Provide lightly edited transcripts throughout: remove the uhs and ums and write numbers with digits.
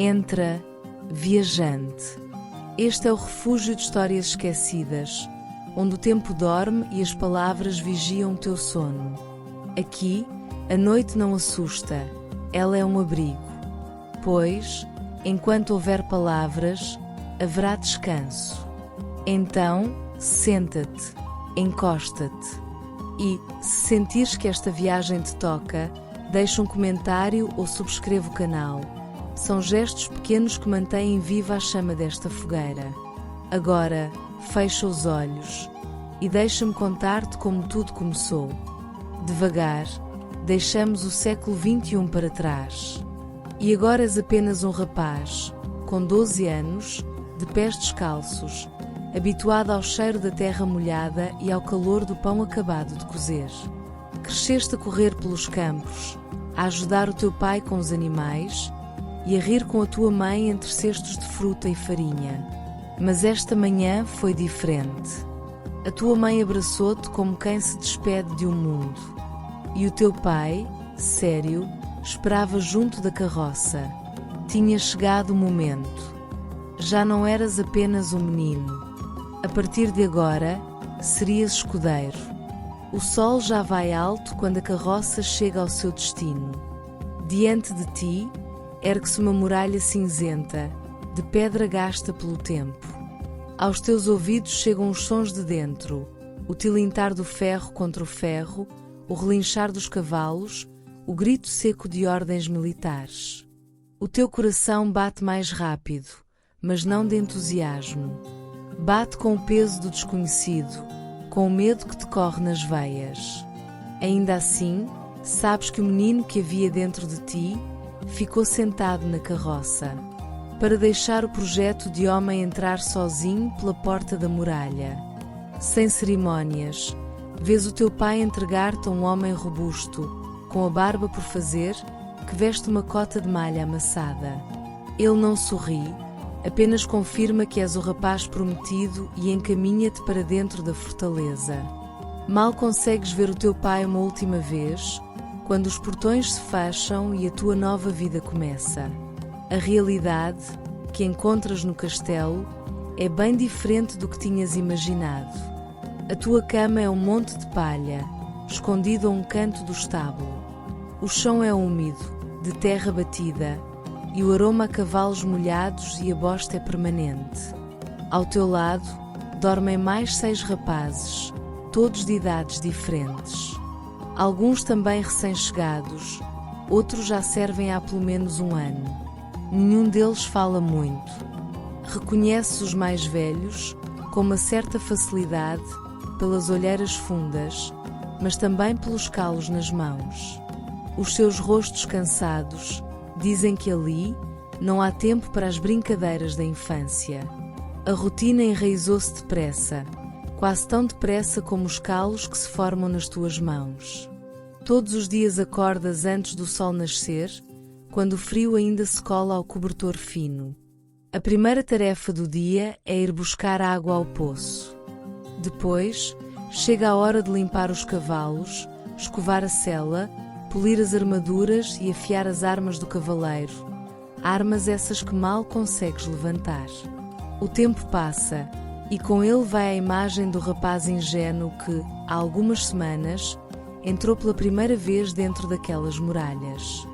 Entra, viajante. Este é o refúgio de histórias esquecidas, onde o tempo dorme e as palavras vigiam o teu sono. Aqui, a noite não assusta, ela é um abrigo. Pois, enquanto houver palavras, haverá descanso. Então, senta-te, encosta-te. E, se sentires que esta viagem te toca, deixa um comentário ou subscreve o canal. São gestos pequenos que mantêm viva a chama desta fogueira. Agora, fecha os olhos e deixa-me contar-te como tudo começou. Devagar, deixamos o século XXI para trás. E agora és apenas um rapaz, com 12 anos, de pés descalços, habituado ao cheiro da terra molhada e ao calor do pão acabado de cozer. Cresceste a correr pelos campos, a ajudar o teu pai com os animais e a rir com a tua mãe entre cestos de fruta e farinha. Mas esta manhã foi diferente. A tua mãe abraçou-te como quem se despede de um mundo. E o teu pai, sério, esperava junto da carroça. Tinha chegado o momento. Já não eras apenas um menino. A partir de agora, serias escudeiro. O sol já vai alto quando a carroça chega ao seu destino. Diante de ti, ergue-se uma muralha cinzenta, de pedra gasta pelo tempo. Aos teus ouvidos chegam os sons de dentro, o tilintar do ferro contra o ferro, o relinchar dos cavalos, o grito seco de ordens militares. O teu coração bate mais rápido, mas não de entusiasmo. Bate com o peso do desconhecido, com o medo que te corre nas veias. Ainda assim, sabes que o menino que havia dentro de ti ficou sentado na carroça, para deixar o projeto de homem entrar sozinho pela porta da muralha. Sem cerimônias, vês o teu pai entregar-te a um homem robusto, com a barba por fazer, que veste uma cota de malha amassada. Ele não sorri, apenas confirma que és o rapaz prometido e encaminha-te para dentro da fortaleza. Mal consegues ver o teu pai uma última vez, quando os portões se fecham e a tua nova vida começa. A realidade, que encontras no castelo, é bem diferente do que tinhas imaginado. A tua cama é um monte de palha, escondido a um canto do estábulo. O chão é úmido, de terra batida, e o aroma a cavalos molhados e a bosta é permanente. Ao teu lado, dormem mais 6 rapazes, todos de idades diferentes. Alguns também recém-chegados, outros já servem há pelo menos um ano. Nenhum deles fala muito. Reconheces os mais velhos, com uma certa facilidade, pelas olheiras fundas, mas também pelos calos nas mãos. Os seus rostos cansados dizem que ali não há tempo para as brincadeiras da infância. A rotina enraizou-se depressa, quase tão depressa como os calos que se formam nas tuas mãos. Todos os dias acordas antes do sol nascer, quando o frio ainda se cola ao cobertor fino. A primeira tarefa do dia é ir buscar água ao poço. Depois, chega a hora de limpar os cavalos, escovar a sela, polir as armaduras e afiar as armas do cavaleiro. Armas essas que mal consegues levantar. O tempo passa, e com ele vai a imagem do rapaz ingênuo que, há algumas semanas, entrou pela primeira vez dentro daquelas muralhas.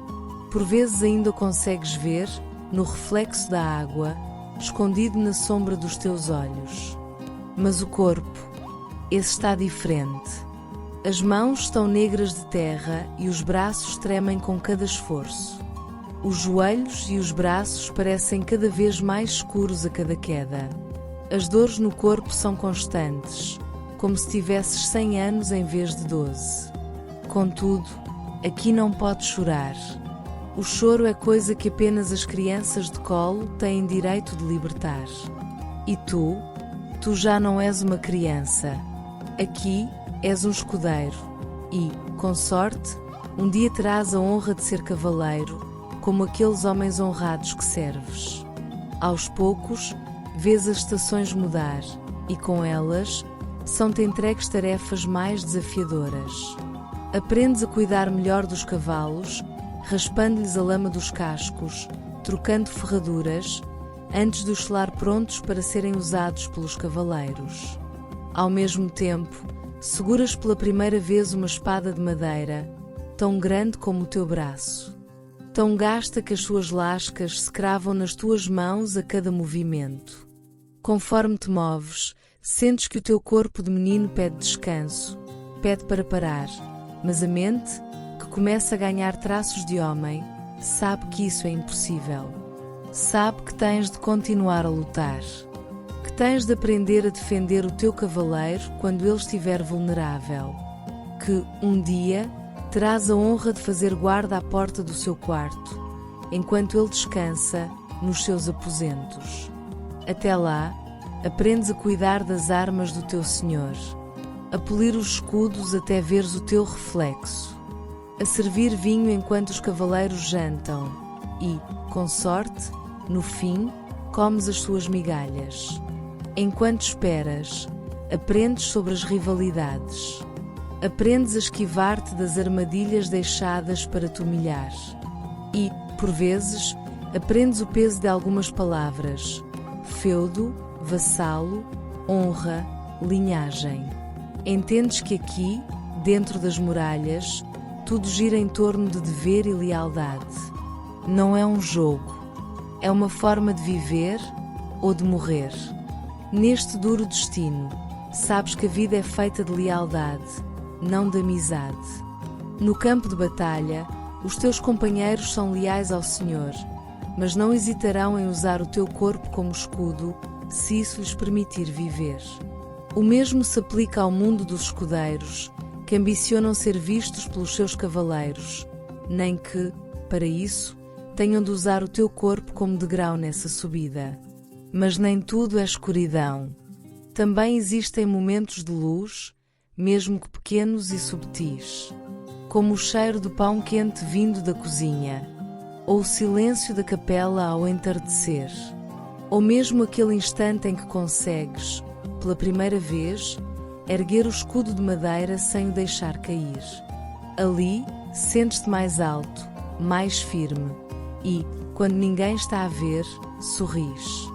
Por vezes ainda o consegues ver, no reflexo da água, escondido na sombra dos teus olhos. Mas o corpo, esse está diferente. As mãos estão negras de terra e os braços tremem com cada esforço. Os joelhos e os braços parecem cada vez mais escuros a cada queda. As dores no corpo são constantes, como se tivesses 100 anos em vez de 12. Contudo, aqui não podes chorar. O choro é coisa que apenas as crianças de colo têm direito de libertar. E tu já não és uma criança. Aqui és um escudeiro e, com sorte, um dia terás a honra de ser cavaleiro, como aqueles homens honrados que serves. Aos poucos, vês as estações mudar e, com elas, são-te entregues tarefas mais desafiadoras. Aprendes a cuidar melhor dos cavalos, raspando-lhes a lama dos cascos, trocando ferraduras, antes de os selar prontos para serem usados pelos cavaleiros. Ao mesmo tempo, seguras pela primeira vez uma espada de madeira, tão grande como o teu braço. Tão gasta que as suas lascas se cravam nas tuas mãos a cada movimento. Conforme te moves, sentes que o teu corpo de menino pede descanso, pede para parar, mas a mente, que começa a ganhar traços de homem, sabe que isso é impossível. Sabe que tens de continuar a lutar, que tens de aprender a defender o teu cavaleiro quando ele estiver vulnerável, que, um dia, terás a honra de fazer guarda à porta do seu quarto, enquanto ele descansa nos seus aposentos. Até lá, aprendes a cuidar das armas do teu senhor, a polir os escudos até veres o teu reflexo, a servir vinho enquanto os cavaleiros jantam e, com sorte, no fim, comes as suas migalhas. Enquanto esperas, aprendes sobre as rivalidades. Aprendes a esquivar-te das armadilhas deixadas para te humilhar. E, por vezes, aprendes o peso de algumas palavras: feudo, vassalo, honra, linhagem. Entendes que aqui, dentro das muralhas, tudo gira em torno de dever e lealdade. Não é um jogo. É uma forma de viver ou de morrer. Neste duro destino, sabes que a vida é feita de lealdade, não de amizade. No campo de batalha, os teus companheiros são leais ao Senhor, mas não hesitarão em usar o teu corpo como escudo, se isso lhes permitir viver. O mesmo se aplica ao mundo dos escudeiros, que ambicionam ser vistos pelos seus cavaleiros, nem que, para isso, tenham de usar o teu corpo como degrau nessa subida. Mas nem tudo é escuridão. Também existem momentos de luz, mesmo que pequenos e subtis, como o cheiro do pão quente vindo da cozinha, ou o silêncio da capela ao entardecer, ou mesmo aquele instante em que consegues, pela primeira vez, erguer o escudo de madeira sem o deixar cair. Ali, sentes-te mais alto, mais firme, e, quando ninguém está a ver, sorris.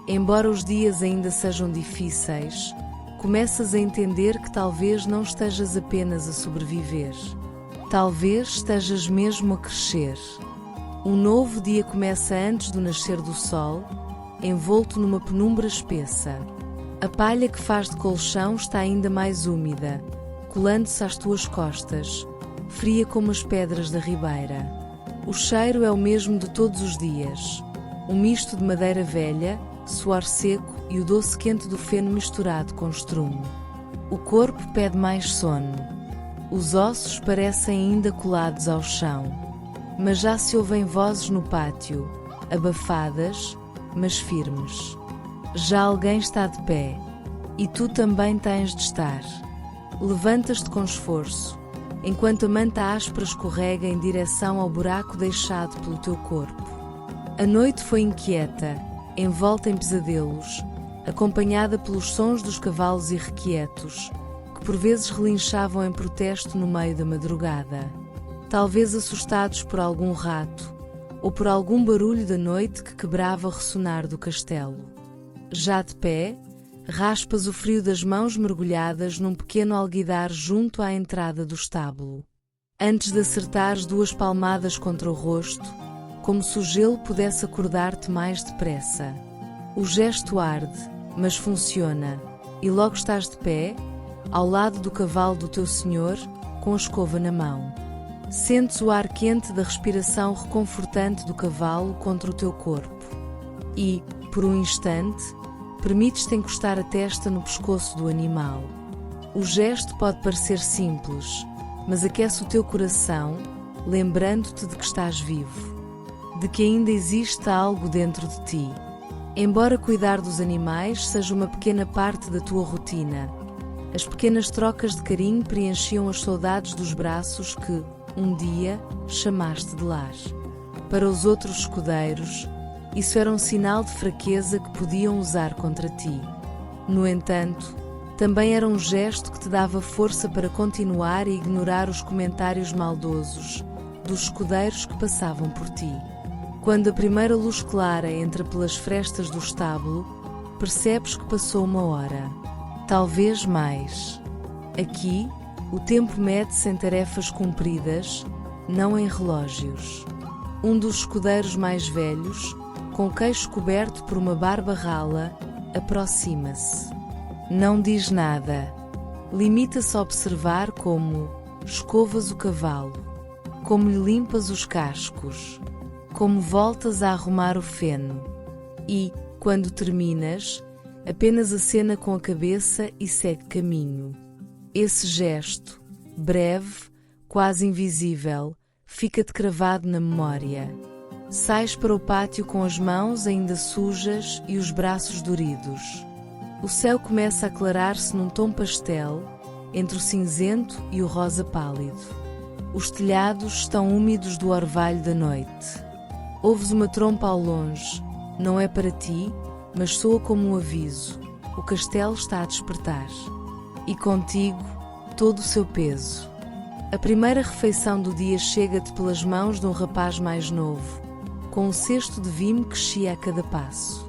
Embora os dias ainda sejam difíceis, começas a entender que talvez não estejas apenas a sobreviver. Talvez estejas mesmo a crescer. Um novo dia começa antes do nascer do sol, envolto numa penumbra espessa. A palha que faz de colchão está ainda mais úmida, colando-se às tuas costas, fria como as pedras da ribeira. O cheiro é o mesmo de todos os dias, um misto de madeira velha, suor seco e o doce quente do feno misturado com estrume. O corpo pede mais sono. Os ossos parecem ainda colados ao chão. Mas já se ouvem vozes no pátio, abafadas, mas firmes. Já alguém está de pé, e tu também tens de estar. Levantas-te com esforço, enquanto a manta áspera escorrega em direção ao buraco deixado pelo teu corpo. A noite foi inquieta, envolta em pesadelos, acompanhada pelos sons dos cavalos irrequietos, que por vezes relinchavam em protesto no meio da madrugada. Talvez assustados por algum rato, ou por algum barulho da noite que quebrava o ressonar do castelo. Já de pé, raspas o frio das mãos mergulhadas num pequeno alguidar junto à entrada do estábulo. Antes de acertares 2 palmadas contra o rosto, como se o gelo pudesse acordar-te mais depressa. O gesto arde, mas funciona, e logo estás de pé, ao lado do cavalo do teu senhor, com a escova na mão. Sentes o ar quente da respiração reconfortante do cavalo contra o teu corpo. E, por um instante, permites-te encostar a testa no pescoço do animal. O gesto pode parecer simples, mas aquece o teu coração, lembrando-te de que estás vivo, de que ainda existe algo dentro de ti. Embora cuidar dos animais seja uma pequena parte da tua rotina, as pequenas trocas de carinho preenchiam as saudades dos braços que, um dia, chamaste de lar. Para os outros escudeiros, isso era um sinal de fraqueza que podiam usar contra ti. No entanto, também era um gesto que te dava força para continuar e ignorar os comentários maldosos dos escudeiros que passavam por ti. Quando a primeira luz clara entra pelas frestas do estábulo, percebes que passou 1 hora. Talvez mais. Aqui, o tempo mede-se em tarefas cumpridas, não em relógios. Um dos escudeiros mais velhos, com o queixo coberto por uma barba rala, aproxima-se. Não diz nada. Limita-se a observar como escovas o cavalo, como lhe limpas os cascos, como voltas a arrumar o feno. E, quando terminas, apenas acena com a cabeça e segue caminho. Esse gesto, breve, quase invisível, fica-te cravado na memória. Sais para o pátio com as mãos ainda sujas e os braços doridos. O céu começa a aclarar-se num tom pastel, entre o cinzento e o rosa pálido. Os telhados estão úmidos do orvalho da noite. Ouves uma trompa ao longe. Não é para ti, mas soa como um aviso. O castelo está a despertar. E contigo, todo o seu peso. A primeira refeição do dia chega-te pelas mãos de um rapaz mais novo, com um cesto de vime que chia a cada passo.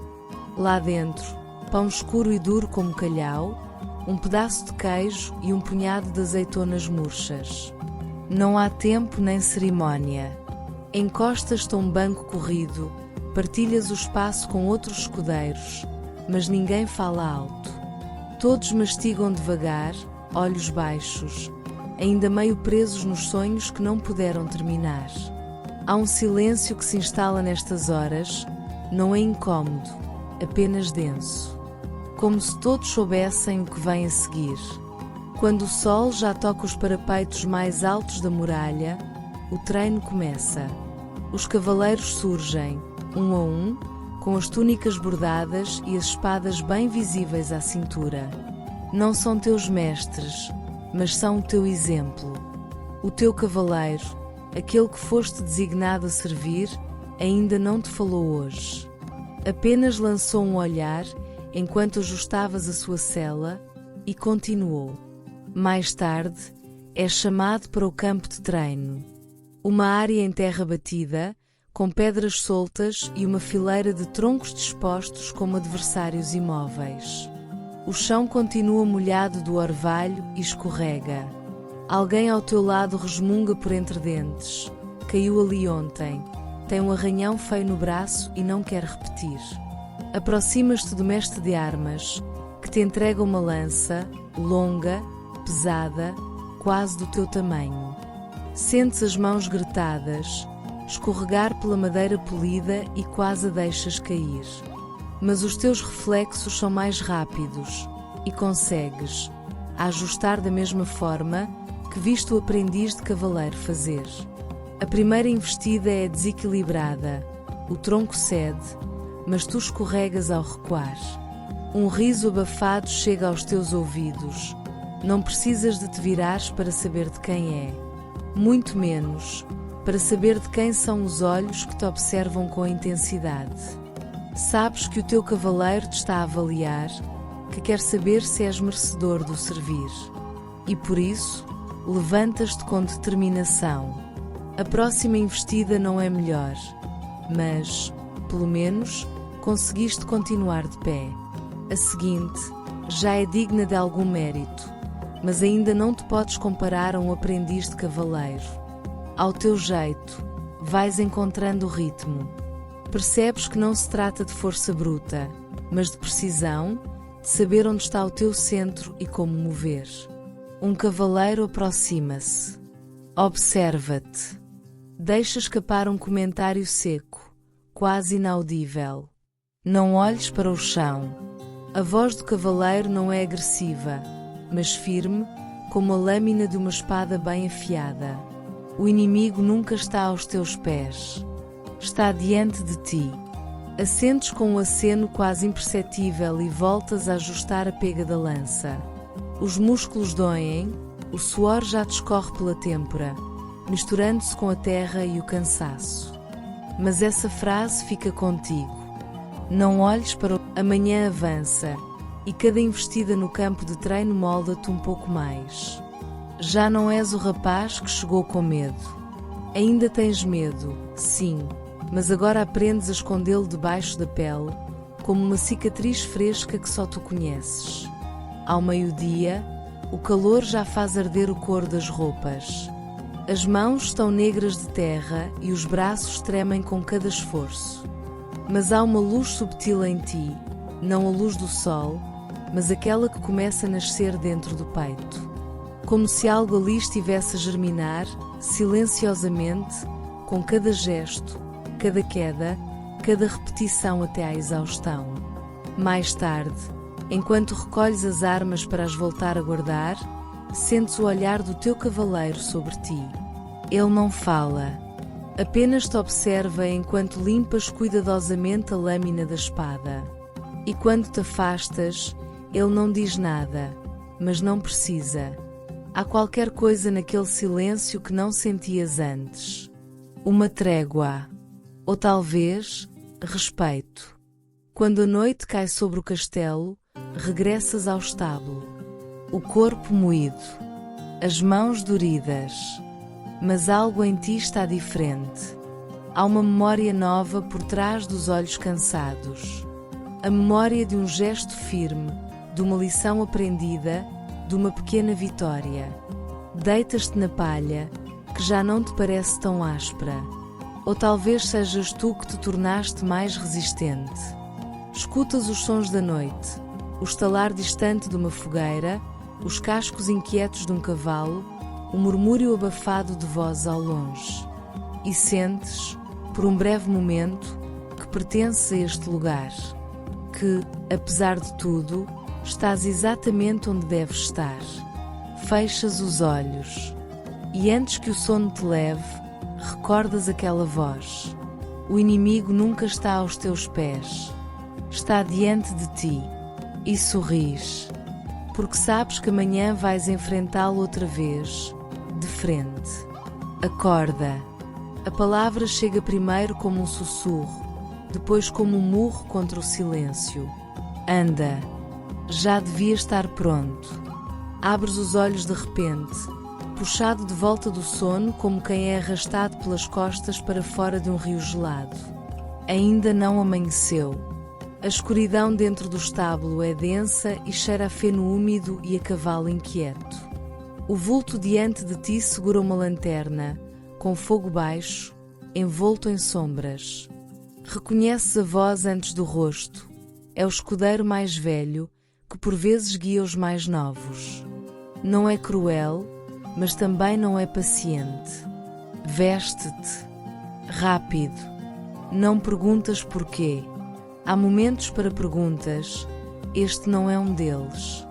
Lá dentro, pão escuro e duro como calhau, um pedaço de queijo e um punhado de azeitonas murchas. Não há tempo nem cerimónia. Encostas-te a um banco corrido, partilhas o espaço com outros escudeiros, mas ninguém fala alto. Todos mastigam devagar, olhos baixos, ainda meio presos nos sonhos que não puderam terminar. Há um silêncio que se instala nestas horas, não é incômodo, apenas denso. Como se todos soubessem o que vem a seguir. Quando o sol já toca os parapeitos mais altos da muralha, o treino começa. Os cavaleiros surgem, um a um, com as túnicas bordadas e as espadas bem visíveis à cintura. Não são teus mestres, mas são o teu exemplo. O teu cavaleiro, aquele que foste designado a servir, ainda não te falou hoje. Apenas lançou um olhar enquanto ajustavas a sua sela e continuou. Mais tarde, é chamado para o campo de treino. Uma área em terra batida, com pedras soltas e uma fileira de troncos dispostos como adversários imóveis. O chão continua molhado do orvalho e escorrega. Alguém ao teu lado resmunga por entre dentes. Caiu ali ontem. Tem um arranhão feio no braço e não quer repetir. Aproximas-te do mestre de armas, que te entrega uma lança, longa, pesada, quase do teu tamanho. Sentes as mãos gretadas, escorregar pela madeira polida e quase a deixas cair. Mas os teus reflexos são mais rápidos e consegues ajustar da mesma forma que viste o aprendiz de cavaleiro fazer. A primeira investida é desequilibrada, o tronco cede, mas tu escorregas ao recuar. Um riso abafado chega aos teus ouvidos. Não precisas de te virares para saber de quem é. Muito menos para saber de quem são os olhos que te observam com intensidade. Sabes que o teu cavaleiro te está a avaliar, que quer saber se és merecedor do servir. E por isso, levantas-te com determinação. A próxima investida não é melhor, mas, pelo menos, conseguiste continuar de pé. A seguinte, já é digna de algum mérito, mas ainda não te podes comparar a um aprendiz de cavaleiro. Ao teu jeito, vais encontrando o ritmo. Percebes que não se trata de força bruta, mas de precisão, de saber onde está o teu centro e como mover. Um cavaleiro aproxima-se. Observa-te. Deixa escapar um comentário seco, quase inaudível. Não olhes para o chão. A voz do cavaleiro não é agressiva, mas firme, como a lâmina de uma espada bem afiada. O inimigo nunca está aos teus pés. Está diante de ti. Assentes com um aceno quase imperceptível e voltas a ajustar a pega da lança. Os músculos doem, o suor já te escorre pela têmpora, misturando-se com a terra e o cansaço. Mas essa frase fica contigo. Não olhes para o... Amanhã avança, e cada investida no campo de treino molda-te um pouco mais. Já não és o rapaz que chegou com medo. Ainda tens medo, sim, mas agora aprendes a escondê-lo debaixo da pele, como uma cicatriz fresca que só tu conheces. Ao meio-dia, o calor já faz arder o couro das roupas. As mãos estão negras de terra e os braços tremem com cada esforço. Mas há uma luz subtil em ti, não a luz do sol, mas aquela que começa a nascer dentro do peito. Como se algo ali estivesse a germinar, silenciosamente, com cada gesto, cada queda, cada repetição até à exaustão. Mais tarde, enquanto recolhes as armas para as voltar a guardar, sentes o olhar do teu cavaleiro sobre ti. Ele não fala, apenas te observa enquanto limpas cuidadosamente a lâmina da espada. E quando te afastas, ele não diz nada, mas não precisa. Há qualquer coisa naquele silêncio que não sentias antes. Uma trégua. Ou talvez, respeito. Quando a noite cai sobre o castelo, regressas ao estábulo. O corpo moído, as mãos doridas. Mas algo em ti está diferente. Há uma memória nova por trás dos olhos cansados. A memória de um gesto firme, de uma lição aprendida, de uma pequena vitória. Deitas-te na palha, que já não te parece tão áspera. Ou talvez sejas tu que te tornaste mais resistente. Escutas os sons da noite, o estalar distante de uma fogueira, os cascos inquietos de um cavalo, o murmúrio abafado de vozes ao longe. E sentes, por um breve momento, que pertences a este lugar. Que, apesar de tudo, estás exatamente onde deves estar. Fechas os olhos. E antes que o sono te leve, recordas aquela voz. O inimigo nunca está aos teus pés. Está diante de ti. E sorris. Porque sabes que amanhã vais enfrentá-lo outra vez, de frente. Acorda. A palavra chega primeiro como um sussurro, depois como um murro contra o silêncio. Anda. Já devia estar pronto. Abres os olhos de repente, puxado de volta do sono como quem é arrastado pelas costas para fora de um rio gelado. Ainda não amanheceu. A escuridão dentro do estábulo é densa e cheira a feno úmido e a cavalo inquieto. O vulto diante de ti segura uma lanterna, com fogo baixo, envolto em sombras. Reconheces a voz antes do rosto. É o escudeiro mais velho, que por vezes guia os mais novos. Não é cruel, mas também não é paciente. Veste-te. Rápido. Não perguntas porquê. Há momentos para perguntas, este não é um deles.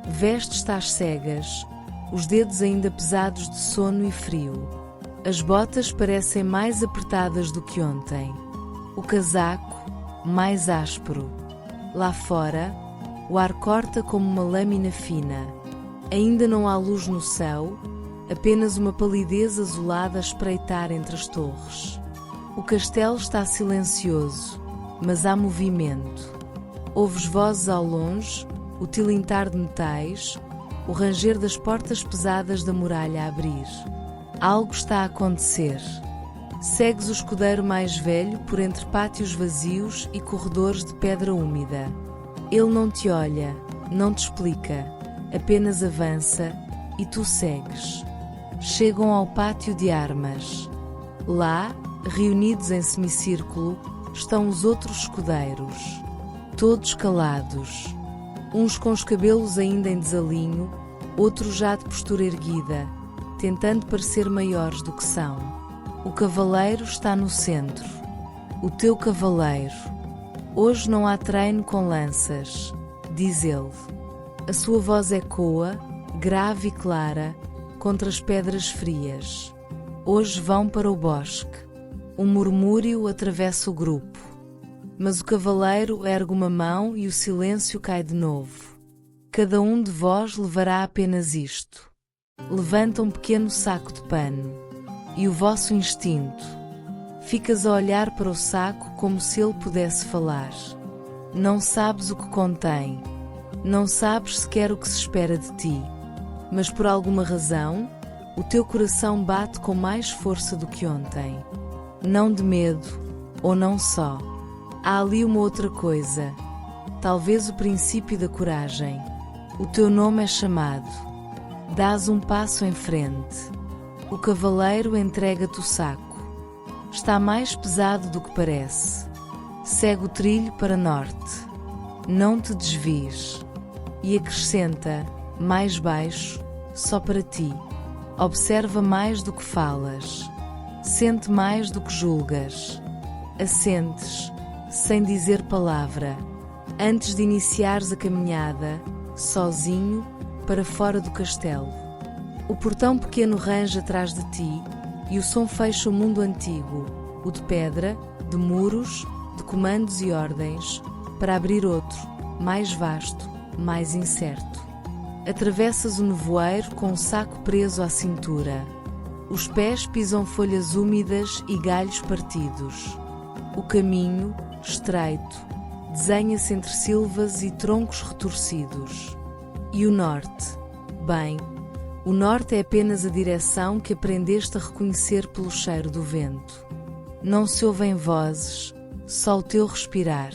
Veste-te às cegas, os dedos ainda pesados de sono e frio. As botas parecem mais apertadas do que ontem. O casaco, mais áspero. Lá fora, o ar corta como uma lâmina fina. Ainda não há luz no céu, apenas uma palidez azulada a espreitar entre as torres. O castelo está silencioso, mas há movimento. Ouves vozes ao longe, o tilintar de metais, o ranger das portas pesadas da muralha a abrir. Algo está a acontecer. Segues o escudeiro mais velho por entre pátios vazios e corredores de pedra úmida. Ele não te olha, não te explica, apenas avança e tu segues. Chegam ao pátio de armas. Lá, reunidos em semicírculo, estão os outros escudeiros. Todos calados. Uns com os cabelos ainda em desalinho, outros já de postura erguida, tentando parecer maiores do que são. O cavaleiro está no centro. O teu cavaleiro. Hoje não há treino com lanças, diz ele. A sua voz ecoa, grave e clara, contra as pedras frias. Hoje vão para o bosque. Um murmúrio atravessa o grupo. Mas o cavaleiro ergue uma mão e o silêncio cai de novo. Cada um de vós levará apenas isto. Levanta um pequeno saco de pano. E o vosso instinto. Ficas a olhar para o saco como se ele pudesse falar. Não sabes o que contém. Não sabes sequer o que se espera de ti. Mas por alguma razão, o teu coração bate com mais força do que ontem. Não de medo, Ou não só. Há ali uma outra coisa. Talvez o princípio da coragem. O teu nome é chamado. Dás um passo em frente. O cavaleiro entrega-te o saco. Está mais pesado do que parece. Segue o trilho para norte. Não te desvies. E acrescenta, mais baixo, só para ti. Observa mais do que falas. Sente mais do que julgas. Assentes, sem dizer palavra, antes de iniciares a caminhada, sozinho, para fora do castelo. O portão pequeno range atrás de ti, e o som fecha o mundo antigo, o de pedra, de muros, de comandos e ordens, para abrir outro, mais vasto, mais incerto. Atravessas o nevoeiro com um saco preso à cintura. Os pés pisam folhas úmidas e galhos partidos. O caminho, estreito, desenha-se entre silvas e troncos retorcidos. E o norte? Bem, o norte é apenas a direção que aprendeste a reconhecer pelo cheiro do vento. Não se ouvem vozes, só o teu respirar.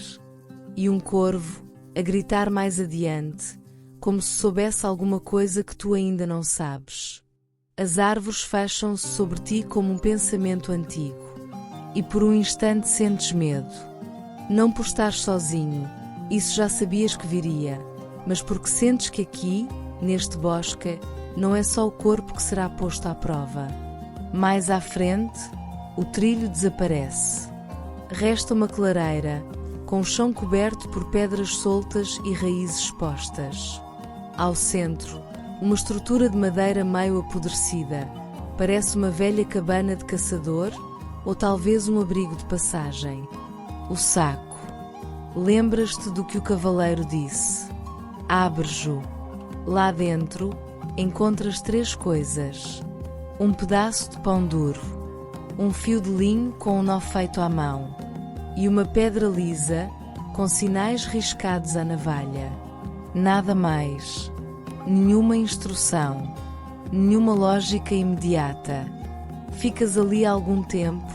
E um corvo, a gritar mais adiante, como se soubesse alguma coisa que tu ainda não sabes. As árvores fecham-se sobre ti como um pensamento antigo. E por um instante sentes medo. Não por estar sozinho, isso já sabias que viria, mas porque sentes que aqui, neste bosque, não é só o corpo que será posto à prova. Mais à frente, o trilho desaparece. Resta uma clareira, com o chão coberto por pedras soltas e raízes expostas. Ao centro, uma estrutura de madeira meio apodrecida, parece uma velha cabana de caçador, ou talvez um abrigo de passagem. O saco. Lembras-te do que o cavaleiro disse. Abre-o. Lá dentro, encontras 3 coisas. Um pedaço de pão duro, um fio de linho com um nó feito à mão, e uma pedra lisa, com sinais riscados à navalha. Nada mais. Nenhuma instrução. Nenhuma lógica imediata. Ficas ali algum tempo,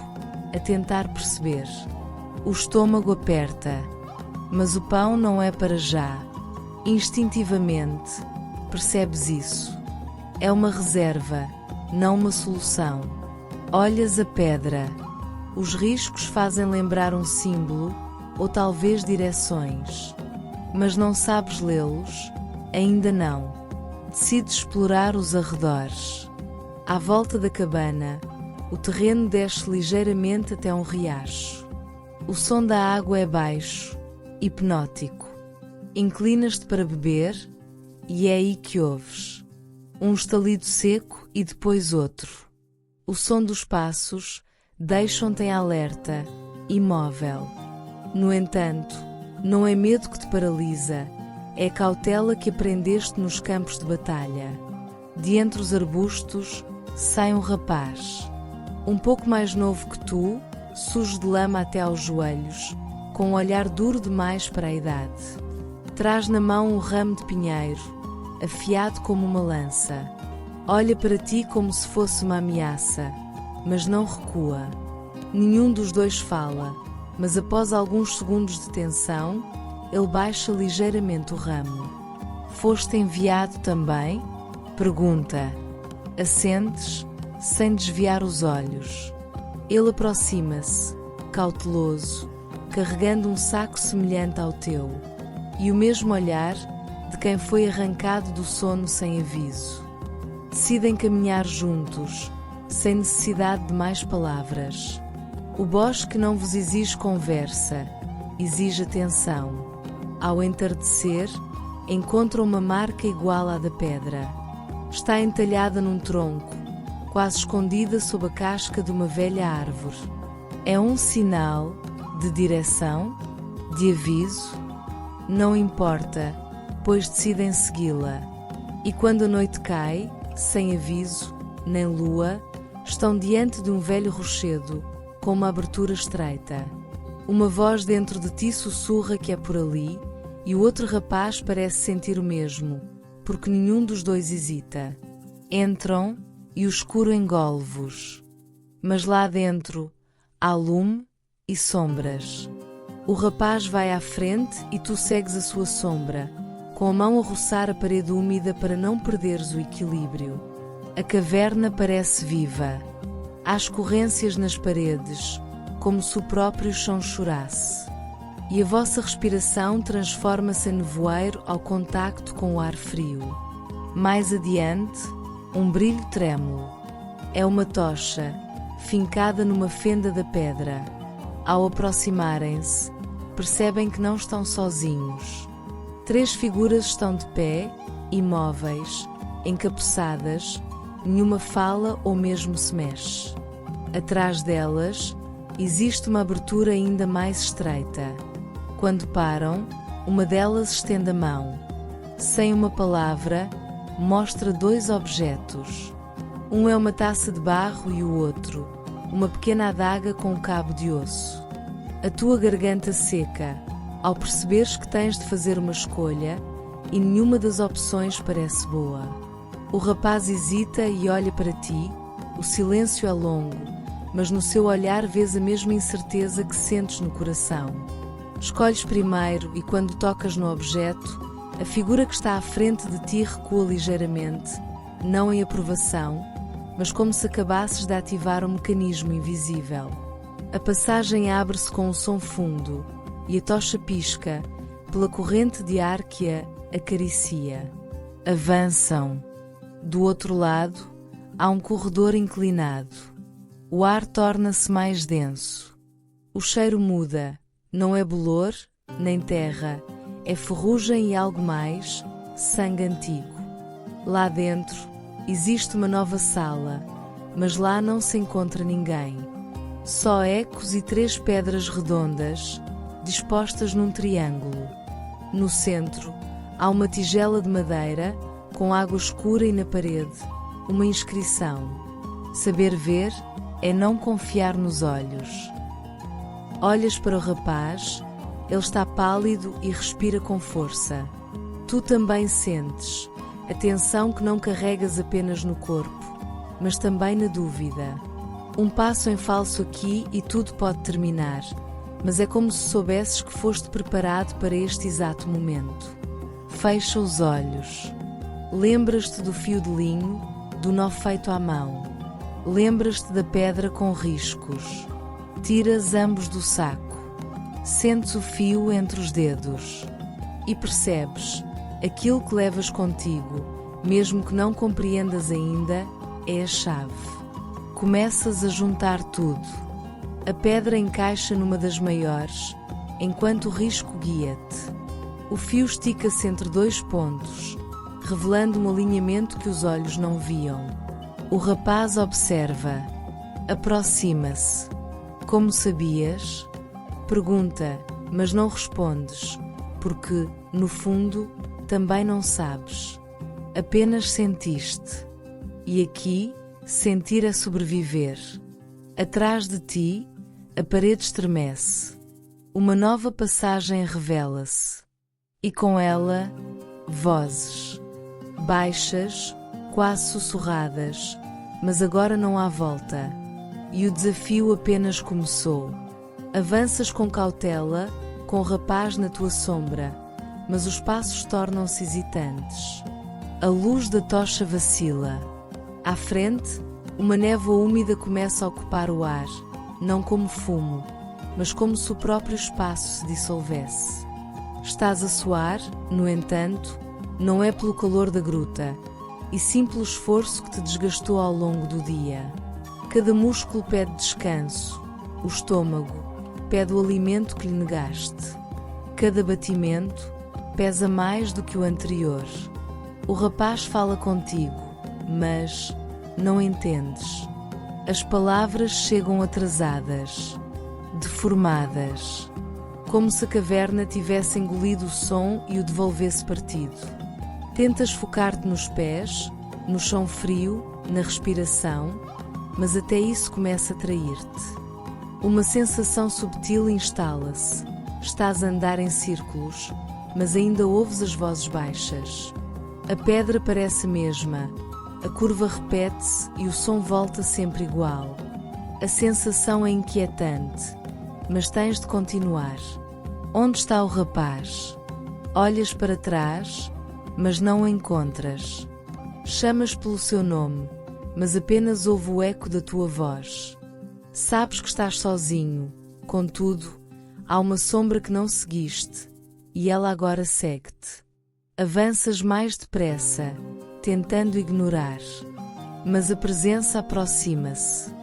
a tentar perceber. O estômago aperta, mas o pão não é para já. Instintivamente, percebes isso. É uma reserva, não uma solução. Olhas a pedra. Os riscos fazem lembrar um símbolo, ou talvez direções. Mas não sabes lê-los? Ainda não. Decides explorar os arredores. À volta da cabana, o terreno desce ligeiramente até um riacho. O som da água é baixo, hipnótico. Inclinas-te para beber, e é aí que ouves. Um estalido seco e depois outro. O som dos passos deixam-te em alerta, imóvel. No entanto, não é medo que te paralisa, é cautela que aprendeste nos campos de batalha. De entre os arbustos, sai um rapaz. Um pouco mais novo que tu, sujo de lama até aos joelhos, com um olhar duro demais para a idade. Traz na mão um ramo de pinheiro, afiado como uma lança. Olha para ti como se fosse uma ameaça, mas não recua. Nenhum dos dois fala, mas após alguns segundos de tensão, ele baixa ligeiramente o ramo. Foste enviado também? Pergunta. Assentes, sem desviar os olhos. Ele aproxima-se, cauteloso, carregando um saco semelhante ao teu, e o mesmo olhar de quem foi arrancado do sono sem aviso. Decidem caminhar juntos, sem necessidade de mais palavras. O bosque não vos exige conversa, exige atenção. Ao entardecer, encontram uma marca igual à da pedra. Está entalhada num tronco, quase escondida sob a casca de uma velha árvore. É um sinal de direção, de aviso? Não importa, pois decidem segui-la. E quando a noite cai, sem aviso, nem lua, estão diante de um velho rochedo, com uma abertura estreita. Uma voz dentro de ti sussurra que é por ali, e o outro rapaz parece sentir o mesmo, porque nenhum dos dois hesita. Entram, e o escuro engole-vos. Mas lá dentro, há lume e sombras. O rapaz vai à frente e tu segues a sua sombra, com a mão a roçar a parede úmida para não perderes o equilíbrio. A caverna parece viva. Há escorrências nas paredes, como se o próprio chão chorasse. E a vossa respiração transforma-se em nevoeiro ao contacto com o ar frio. Mais adiante, um brilho trêmulo. É uma tocha, fincada numa fenda da pedra. Ao aproximarem-se, percebem que não estão sozinhos. 3 figuras estão de pé, imóveis, encapuçadas, nenhuma fala ou mesmo se mexe. Atrás delas, existe uma abertura ainda mais estreita. Quando param, uma delas estende a mão. Sem uma palavra, mostra 2 objetos. Um é uma taça de barro e o outro, uma pequena adaga com um cabo de osso. A tua garganta seca, ao perceberes que tens de fazer uma escolha, e nenhuma das opções parece boa. O rapaz hesita e olha para ti, o silêncio é longo, mas no seu olhar vês a mesma incerteza que sentes no coração. Escolhes primeiro e quando tocas no objeto, a figura que está à frente de ti recua ligeiramente, não em aprovação, mas como se acabasses de ativar um mecanismo invisível. A passagem abre-se com um som fundo e a tocha pisca pela corrente de ar que a acaricia. Avançam. Do outro lado, há um corredor inclinado. O ar torna-se mais denso. O cheiro muda. Não é bolor, nem terra, é ferrugem e algo mais, sangue antigo. Lá dentro, existe uma nova sala, mas lá não se encontra ninguém. Só ecos e 3 pedras redondas, dispostas num triângulo. No centro, há uma tigela de madeira, com água escura e na parede, uma inscrição. Saber ver é não confiar nos olhos. Olhas para o rapaz, ele está pálido e respira com força. Tu também sentes a tensão que não carregas apenas no corpo, mas também na dúvida. Um passo em falso aqui e tudo pode terminar, mas é como se soubesses que foste preparado para este exato momento. Fecha os olhos. Lembras-te do fio de linho, do nó feito à mão. Lembras-te da pedra com riscos. Tiras ambos do saco. Sentes o fio entre os dedos. E percebes, aquilo que levas contigo, mesmo que não compreendas ainda, é a chave. Começas a juntar tudo. A pedra encaixa numa das maiores, enquanto o risco guia-te. O fio estica-se entre 2 pontos, revelando um alinhamento que os olhos não viam. O rapaz observa. Aproxima-se. Como sabias? Pergunta, mas não respondes, porque, no fundo, também não sabes. Apenas sentiste. E aqui, sentir é sobreviver. Atrás de ti, a parede estremece. Uma nova passagem revela-se. E com ela, vozes. Baixas, quase sussurradas, mas agora não há volta. E o desafio apenas começou. Avanças com cautela, com o rapaz na tua sombra, mas os passos tornam-se hesitantes. A luz da tocha vacila. À frente, uma névoa úmida começa a ocupar o ar, não como fumo, mas como se o próprio espaço se dissolvesse. Estás a suar, no entanto, não é pelo calor da gruta, e sim pelo esforço que te desgastou ao longo do dia. Cada músculo pede descanso, o estômago pede o alimento que lhe negaste. Cada batimento pesa mais do que o anterior. O rapaz fala contigo, mas não entendes. As palavras chegam atrasadas, deformadas, como se a caverna tivesse engolido o som e o devolvesse partido. Tentas focar-te nos pés, no chão frio, na respiração, mas até isso começa a trair-te. Uma sensação subtil instala-se. Estás a andar em círculos, mas ainda ouves as vozes baixas. A pedra parece a mesma, a curva repete-se e o som volta sempre igual. A sensação é inquietante. mas tens de continuar. Onde está o rapaz? Olhas para trás, mas não o encontras. Chamas pelo seu nome, mas apenas ouve o eco da tua voz. Sabes que estás sozinho, contudo, há uma sombra que não seguiste, e ela agora segue-te. Avanças mais depressa, tentando ignorar, mas a presença aproxima-se.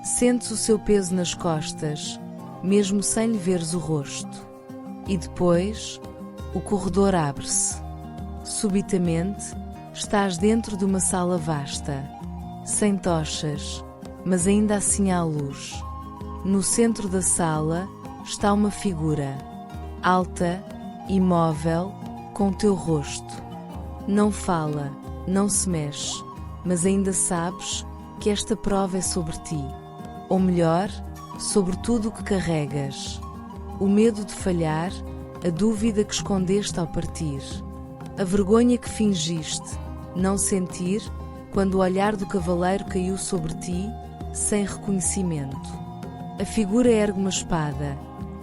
Sentes o seu peso nas costas, mesmo sem lhe veres o rosto. E depois, o corredor abre-se. Subitamente, estás dentro de uma sala vasta, sem tochas, mas ainda assim há luz. No centro da sala está uma figura, alta, imóvel, com o teu rosto. Não fala, não se mexe, mas ainda sabes que esta prova é sobre ti. Ou melhor, sobre tudo o que carregas. O medo de falhar, a dúvida que escondeste ao partir. A vergonha que fingiste, não sentir, quando o olhar do cavaleiro caiu sobre ti, sem reconhecimento. A figura ergue uma espada,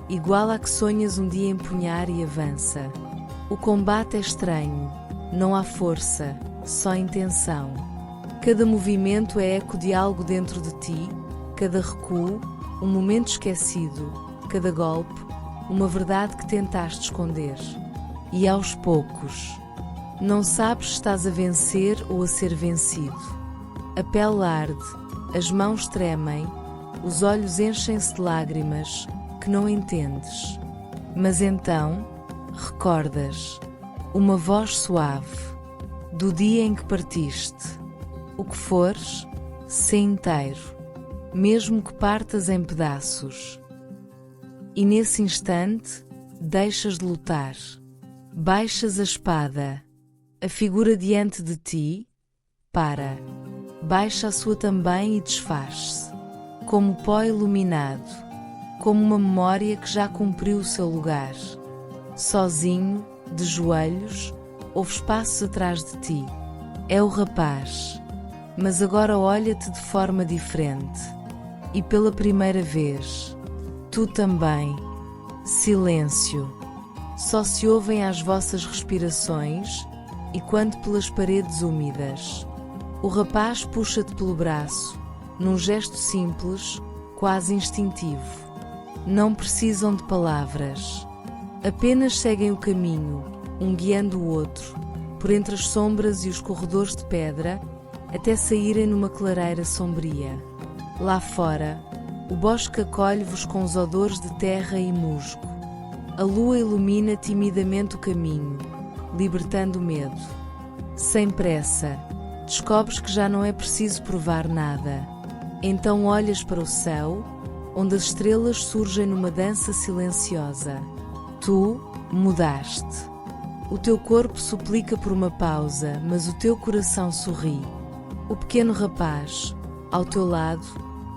igual à que sonhas um dia empunhar e avança. O combate é estranho, não há força, só intenção. Cada movimento é eco de algo dentro de ti, cada recuo, um momento esquecido, cada golpe, uma verdade que tentaste esconder. E aos poucos, não sabes se estás a vencer ou a ser vencido. A pele arde, as mãos tremem, os olhos enchem-se de lágrimas que não entendes. Mas então, recordas uma voz suave do dia em que partiste. O que fores, sê inteiro, mesmo que partas em pedaços. E nesse instante, deixas de lutar. Baixas a espada. A figura diante de ti, para. Baixa a sua também e desfaz-se. Como pó iluminado, como uma memória que já cumpriu o seu lugar. Sozinho, de joelhos, ouves passos atrás de ti. É o rapaz, mas agora olha-te de forma diferente. E pela primeira vez, tu também. Silêncio. Só se ouvem as vossas respirações, e quando pelas paredes úmidas. O rapaz puxa-te pelo braço, num gesto simples, quase instintivo. Não precisam de palavras. Apenas seguem o caminho, um guiando o outro, por entre as sombras e os corredores de pedra, até saírem numa clareira sombria. Lá fora, o bosque acolhe-vos com os odores de terra e musgo. A lua ilumina timidamente o caminho, libertando o medo. Sem pressa, descobres que já não é preciso provar nada. Então olhas para o céu, onde as estrelas surgem numa dança silenciosa. Tu mudaste. O teu corpo suplica por uma pausa, mas o teu coração sorri. O pequeno rapaz, ao teu lado,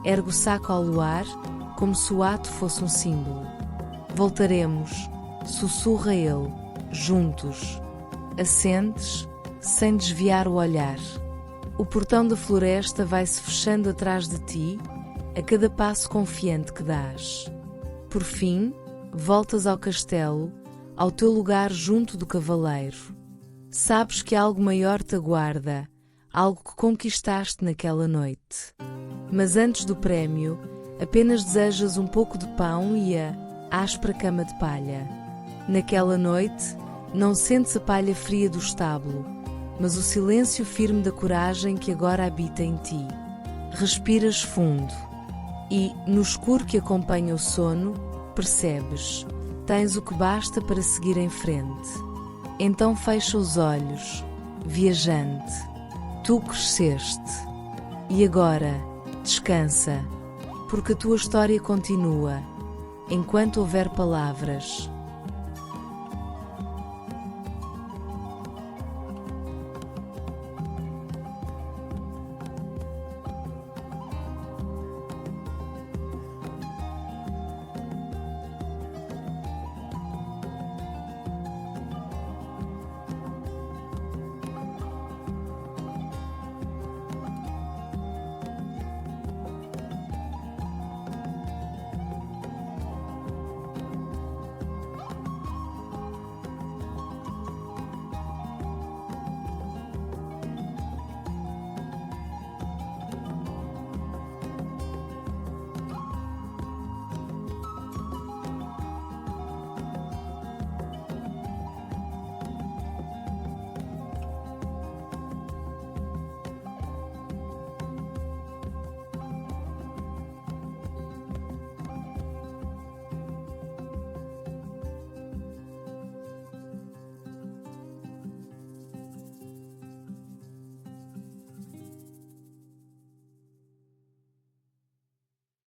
ergue o saco ao luar, como se o ato fosse um símbolo. Voltaremos, sussurra ele, juntos. Assentes, sem desviar o olhar. O portão da floresta vai-se fechando atrás de ti, a cada passo confiante que dás. Por fim, voltas ao castelo, ao teu lugar junto do cavaleiro. Sabes que algo maior te aguarda, algo que conquistaste naquela noite. Mas antes do prémio, apenas desejas um pouco de pão e a áspera cama de palha. Naquela noite, não sentes a palha fria do estábulo, mas o silêncio firme da coragem que agora habita em ti. Respiras fundo e, no escuro que acompanha o sono, percebes, tens o que basta para seguir em frente. Então fecha os olhos, viajante. Tu cresceste. E agora, descansa, porque a tua história continua, enquanto houver palavras.